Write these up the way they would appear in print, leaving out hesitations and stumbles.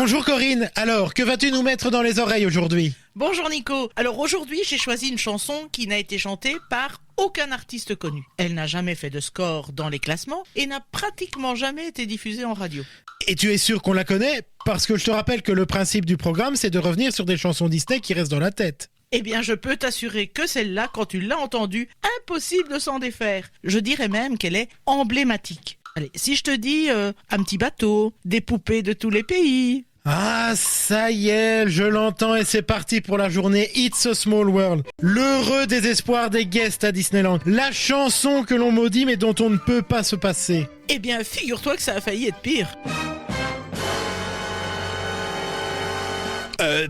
Bonjour Corinne, alors que vas-tu nous mettre dans les oreilles aujourd'hui? Bonjour Nico. Alors aujourd'hui, j'ai choisi une chanson qui n'a été chantée par aucun artiste connu. Elle n'a jamais fait de score dans les classements et n'a pratiquement jamais été diffusée en radio. Et tu es sûr qu'on la connaît? Parce que je te rappelle que le principe du programme, c'est de revenir sur des chansons Disney qui restent dans la tête. Eh bien, je peux t'assurer que celle-là, quand tu l'as entendue, impossible de s'en défaire. Je dirais même qu'elle est emblématique. Allez, si je te dis un petit bateau, des poupées de tous les pays... Ah, ça y est, je l'entends et c'est parti pour la journée It's a Small World. L'heureux désespoir des guests à Disneyland. La chanson que l'on maudit mais dont on ne peut pas se passer. Eh bien, figure-toi que ça a failli être pire.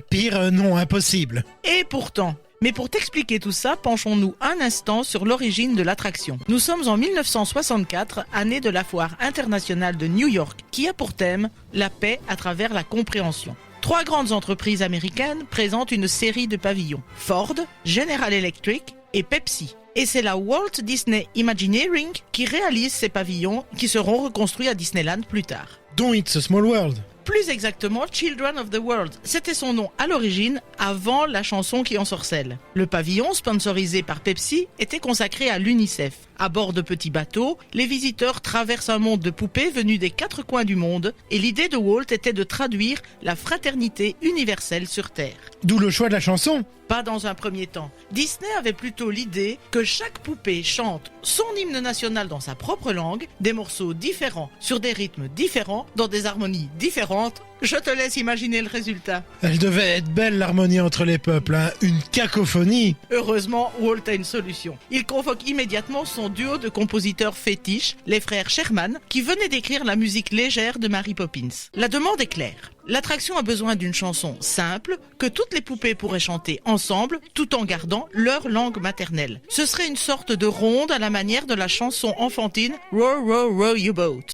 Pire, non, impossible. Et pourtant... Mais pour t'expliquer tout ça, penchons-nous un instant sur l'origine de l'attraction. Nous sommes en 1964, année de la foire internationale de New York, qui a pour thème la paix à travers la compréhension. 3 grandes entreprises américaines présentent une série de pavillons. Ford, General Electric et Pepsi. Et c'est la Walt Disney Imagineering qui réalise ces pavillons qui seront reconstruits à Disneyland plus tard. Dont It's a Small World. Plus exactement, Children of the World. C'était son nom à l'origine, avant la chanson qui ensorcelle. Le pavillon, sponsorisé par Pepsi, était consacré à l'UNICEF. À bord de petits bateaux, les visiteurs traversent un monde de poupées venus des 4 coins du monde, et l'idée de Walt était de traduire la fraternité universelle sur Terre. D'où le choix de la chanson. Pas dans un premier temps. Disney avait plutôt l'idée que chaque poupée chante son hymne national dans sa propre langue, des morceaux différents, sur des rythmes différents, dans des harmonies différentes. Je te laisse imaginer le résultat. Elle devait être belle l'harmonie entre les peuples, hein. Une cacophonie. Heureusement, Walt a une solution. Il convoque immédiatement son duo de compositeurs fétiches, les frères Sherman, qui venaient d'écrire la musique légère de Mary Poppins. La demande est claire. L'attraction a besoin d'une chanson simple que toutes les poupées pourraient chanter ensemble tout en gardant leur langue maternelle. Ce serait une sorte de ronde à la manière de la chanson enfantine Row, Row, Row Your Boat.